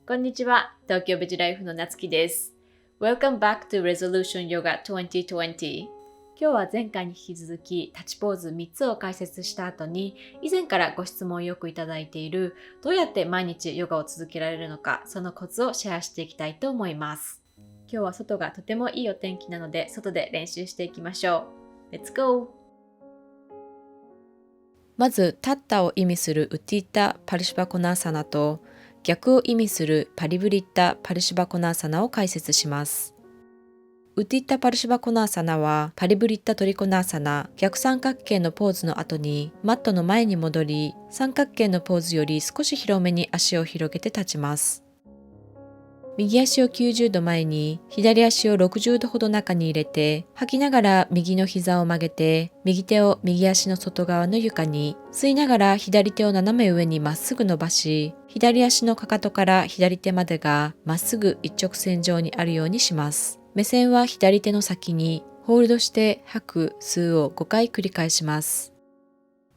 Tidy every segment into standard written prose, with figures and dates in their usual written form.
こんにちは、東京ベジライフのなつきです。Welcome back to Resolution Yoga 2020。今日は前回に引き続き、タッチポーズ3つを解説した後に、以前からご質問をよくいただいている、どうやって毎日ヨガを続けられるのか、そのコツをシェアしていきたいと思います。今日は外がとてもいいお天気なので、外で練習していきましょう。Let's go! まず、立ったを意味するウティッタ・パルシバコナーサナと、逆を意味するパリブリッタ・パルシバコナーサナを解説します。ウティッタ・パルシバコナーサナはパリブリッタ・トリコナーサナ、逆三角形のポーズの後にマットの前に戻り、三角形のポーズより少し広めに足を広げて立ちます。右足を90度前に、左足を60度ほど中に入れて、吐きながら右の膝を曲げて、右手を右足の外側の床に、吸いながら左手を斜め上にまっすぐ伸ばし、左足のかかとから左手までがまっすぐ一直線上にあるようにします。目線は左手の先に、ホールドして吐く吸うを5回繰り返します。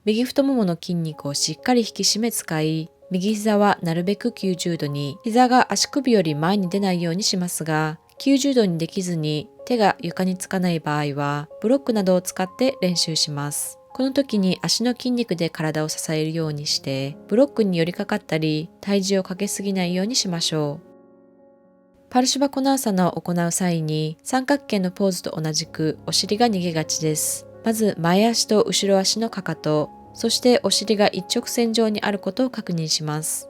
右太ももの筋肉をしっかり引き締め使い、右膝はなるべく90度に、膝が足首より前に出ないようにしますが、90度にできずに手が床につかない場合は、ブロックなどを使って練習します。この時に足の筋肉で体を支えるようにして、ブロックに寄りかかったり、体重をかけすぎないようにしましょう。パルシュバコナーサナを行う際に、三角形のポーズと同じくお尻が逃げがちです。まず前足と後ろ足のかかと、そしてお尻が一直線上にあることを確認します。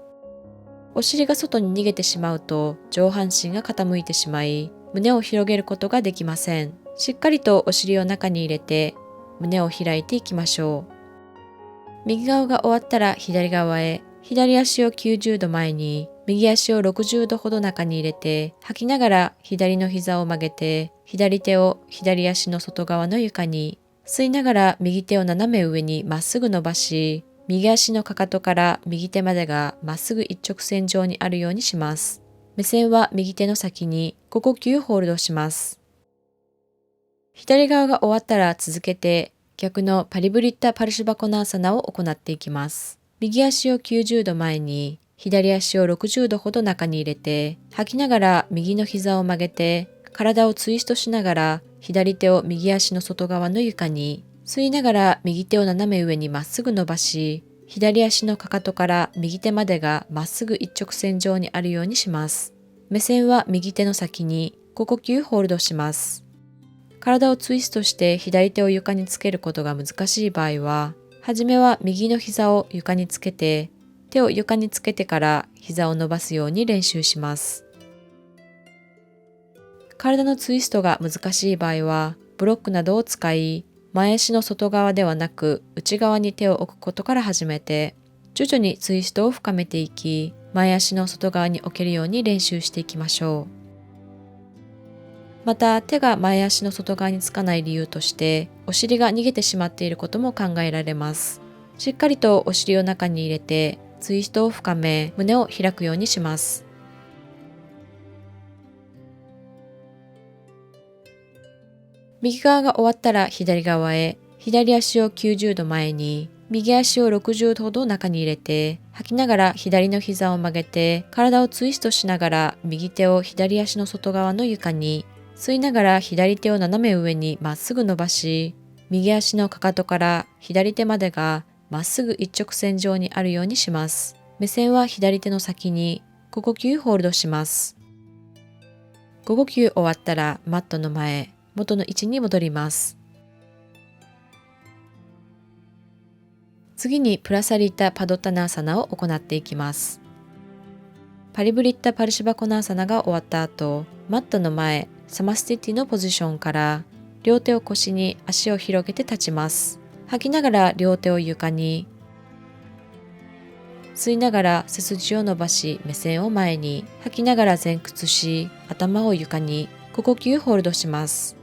お尻が外に逃げてしまうと上半身が傾いてしまい、胸を広げることができません。しっかりとお尻を中に入れて胸を開いていきましょう。右側が終わったら左側へ、左足を90度前に、右足を60度ほど中に入れて、吐きながら左の膝を曲げて、左手を左足の外側の床に、吸いながら右手を斜め上にまっすぐ伸ばし、右足のかかとから右手までがまっすぐ一直線上にあるようにします。目線は右手の先に5呼吸ホールドします。左側が終わったら続けて逆のパリブリッタ・パルシュバコナーサナを行っていきます。右足を90度前に、左足を60度ほど中に入れて、吐きながら右の膝を曲げて、体をツイストしながら左手を右足の外側の床に、吸いながら右手を斜め上にまっすぐ伸ばし、左足のかかとから右手までがまっすぐ一直線上にあるようにします。目線は右手の先に5呼吸ホールドします。体をツイストして左手を床につけることが難しい場合は、はじめは右の膝を床につけて、手を床につけてから膝を伸ばすように練習します。体のツイストが難しい場合は、ブロックなどを使い、前足の外側ではなく内側に手を置くことから始めて、徐々にツイストを深めていき、前足の外側に置けるように練習していきましょう。また、手が前足の外側につかない理由として、お尻が逃げてしまっていることも考えられます。しっかりとお尻を中に入れて、ツイストを深め、胸を開くようにします。右側が終わったら左側へ、左足を90度前に、右足を60度ほど中に入れて、吐きながら左の膝を曲げて、体をツイストしながら右手を左足の外側の床に、吸いながら左手を斜め上にまっすぐ伸ばし、右足のかかとから左手までがまっすぐ一直線上にあるようにします。目線は左手の先に5呼吸ホールドします。5呼吸終わったらマットの前、元の位置に戻ります。次にプラサリータ・パドッタナーサナを行っていきます。パリブリッタ・パルシバコナーサナが終わった後、マットの前、サマスティティのポジションから両手を腰に足を広げて立ちます。吐きながら両手を床に、吸いながら背筋を伸ばし目線を前に、吐きながら前屈し頭を床に5呼吸ホールドします。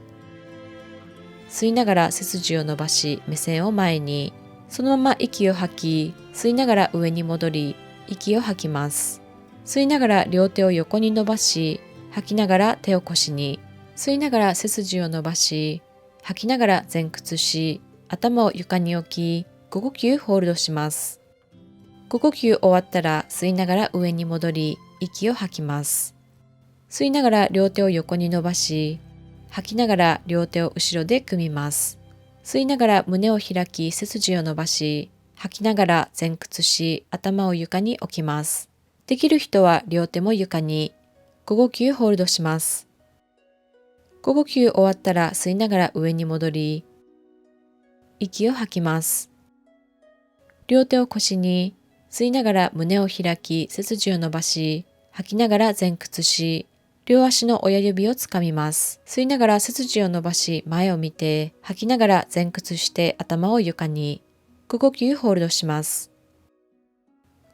吸いながら背筋を伸ばし目線を前に、そのまま息を吐き、吸いながら上に戻り息を吐きます。吸いながら両手を横に伸ばし、吐きながら手を腰に、吸いながら背筋を伸ばし、吐きながら前屈し、頭を床に置き、5呼吸ホールドします。5呼吸終わったら吸いながら上に戻り、息を吐きます。吸いながら両手を横に伸ばし、吐きながら両手を後ろで組みます。吸いながら胸を開き背筋を伸ばし、吐きながら前屈し頭を床に置きます。できる人は両手も床に5呼吸ホールドします。5呼吸終わったら吸いながら上に戻り、息を吐きます。両手を腰に、吸いながら胸を開き背筋を伸ばし、吐きながら前屈し、両足の親指をつかみます。吸いながら背筋を伸ばし前を見て、吐きながら前屈して頭を床に5呼吸ホールドします。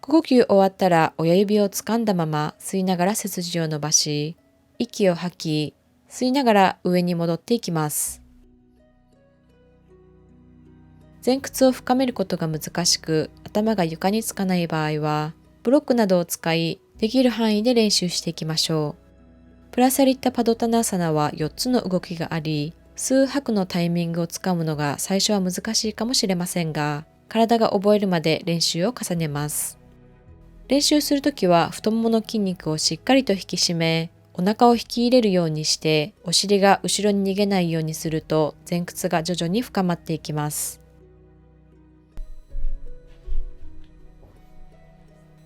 5呼吸終わったら親指をつかんだまま吸いながら背筋を伸ばし、息を吐き、吸いながら上に戻っていきます。前屈を深めることが難しく、頭が床につかない場合は、ブロックなどを使い、できる範囲で練習していきましょう。プラサリッタパドタナーサナは4つの動きがあり、吸う吐くのタイミングをつかむのが最初は難しいかもしれませんが、体が覚えるまで練習を重ねます。練習するときは太ももの筋肉をしっかりと引き締め、お腹を引き入れるようにして、お尻が後ろに逃げないようにすると前屈が徐々に深まっていきます。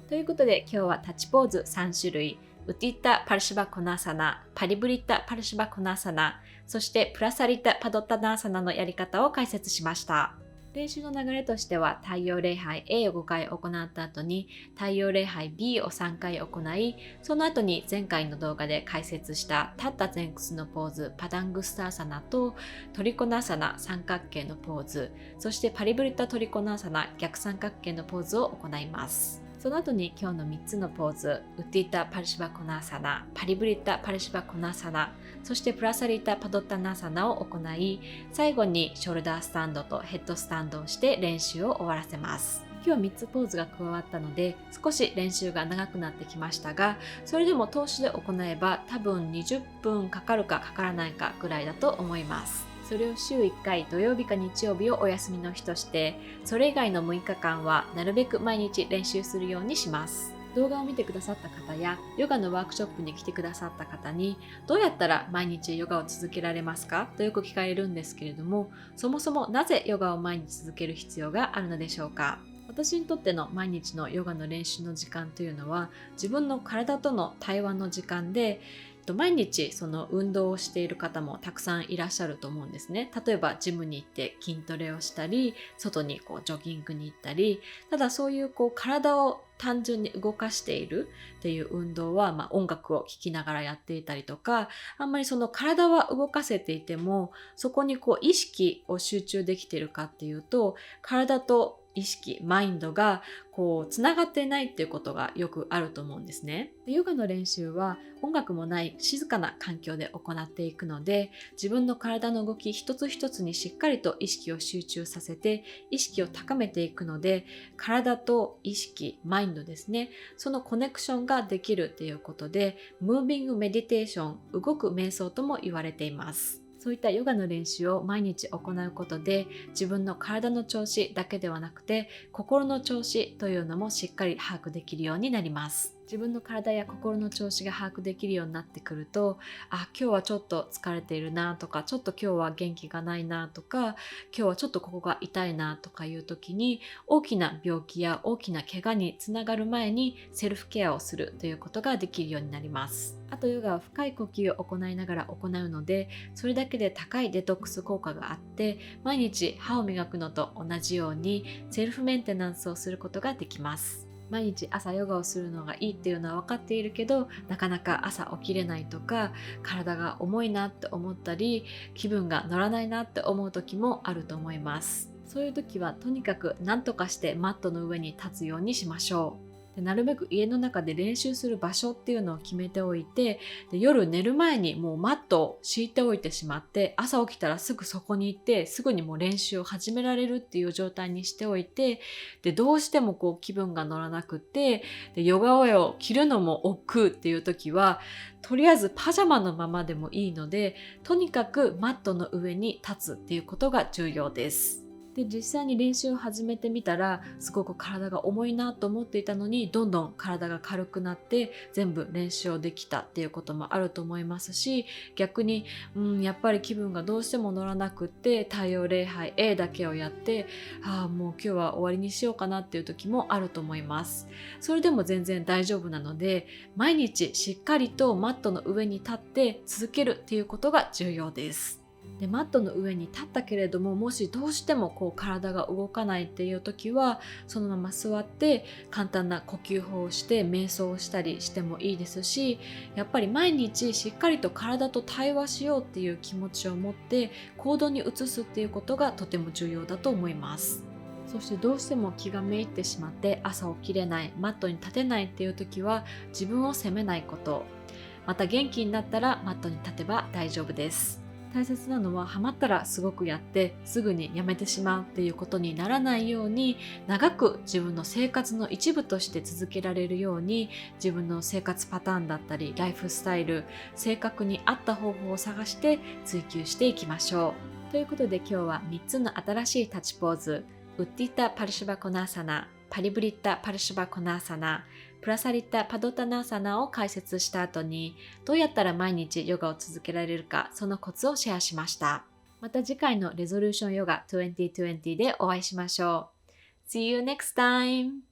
ということで今日はタッチポーズ3種類、ウティッタ・パルシバコナーサナ、パリブリッタ・パルシバコナーサナ、そしてプラサリッタ・パドッタナーサナのやり方を解説しました。練習の流れとしては太陽礼拝 A を5回行った後に太陽礼拝 B を3回行い、その後に前回の動画で解説した立った前屈のポーズパダングスターサナとトリコナーサナ三角形のポーズ、そしてパリブリッタトリコナーサナ逆三角形のポーズを行います。その後に今日の3つのポーズ、ウティッタ・パルシバコナーサナ、パリブリッタ・パルシバコナーサナ、そしてプラサリッタ・パドッタナーサナを行い、最後にショルダースタンドとヘッドスタンドをして練習を終わらせます。今日3つポーズが加わったので少し練習が長くなってきましたが、それでも通しで行えば多分20分かかるかかからないかぐらいだと思います。それを週1回土曜日か日曜日をお休みの日として、それ以外の6日間はなるべく毎日練習するようにします。動画を見てくださった方やヨガのワークショップに来てくださった方に、どうやったら毎日ヨガを続けられますかとよく聞かれるんですけれども、そもそもなぜヨガを毎日続ける必要があるのでしょうか。私にとっての毎日のヨガの練習の時間というのは、自分の体との対話の時間で、毎日その運動をしている方もたくさんいらっしゃると思うんですね。例えばジムに行って筋トレをしたり、外にジョギングに行ったり、ただそういう体を単純に動かしているっていう運動は、音楽を聴きながらやっていたりとか、あんまりその体は動かせていても、そこに意識を集中できているかっていうと、体と意識、マインドがつながっていないっていうことがよくあると思うんですね。でヨガの練習は音楽もない静かな環境で行っていくので、自分の体の動き一つ一つにしっかりと意識を集中させて意識を高めていくので、体と意識、マインドですね、そのコネクションができるっていうことで、ムービングメディテーション、動く瞑想とも言われています。そういったヨガの練習を毎日行うことで、自分の体の調子だけではなくて心の調子というのもしっかり把握できるようになります。自分の体や心の調子が把握できるようになってくると、今日はちょっと疲れているなとか、ちょっと今日は元気がないなとか、今日はちょっとここが痛いなとかいう時に、大きな病気や大きな怪我につながる前にセルフケアをするということができるようになります。あとヨガは深い呼吸を行いながら行うので、それだけで高いデトックス効果があって、毎日歯を磨くのと同じようにセルフメンテナンスをすることができます。毎日朝ヨガをするのがいいっていうのは分かっているけど、なかなか朝起きれないとか、体が重いなって思ったり、気分が乗らないなって思う時もあると思います。そういう時はとにかく何とかしてマットの上に立つようにしましょう。でなるべく家の中で練習する場所っていうのを決めておいて、で夜寝る前にもうマットを敷いておいてしまって、朝起きたらすぐそこに行ってすぐにもう練習を始められるっていう状態にしておいて、でどうしても気分が乗らなくて、でヨガウェアを着るのも億劫っていう時は、とりあえずパジャマのままでもいいので、とにかくマットの上に立つっていうことが重要です。で、実際に練習を始めてみたら、すごく体が重いなと思っていたのに、どんどん体が軽くなって全部練習をできたっていうこともあると思いますし、逆に、やっぱり気分がどうしても乗らなくって、太陽礼拝 A だけをやって、もう今日は終わりにしようかなっていう時もあると思います。それでも全然大丈夫なので、毎日しっかりとマットの上に立って続けるっていうことが重要です。で、マットの上に立ったけれども、もしどうしても体が動かないっていう時は、そのまま座って簡単な呼吸法をして瞑想をしたりしてもいいですし、やっぱり毎日しっかりと体と対話しようっていう気持ちを持って行動に移すっていうことがとても重要だと思います。そしてどうしても気がめいってしまって朝起きれない、マットに立てないっていう時は、自分を責めないこと。また元気になったらマットに立てば大丈夫です。大切なのは、ハマったらすごくやってすぐにやめてしまうっていうことにならないように、長く自分の生活の一部として続けられるように、自分の生活パターンだったりライフスタイル、性格に合った方法を探して追求していきましょう。ということで、今日は3つの新しい立ちポーズ、ウッディッタ・パルシュバコナーサナ、パリブリッタ・パルシュバコナーサナ、プラサリッタ・パドタナーサナを解説した後に、どうやったら毎日ヨガを続けられるか、そのコツをシェアしました。また次回のレゾリューションヨガ2020でお会いしましょう。See you next time!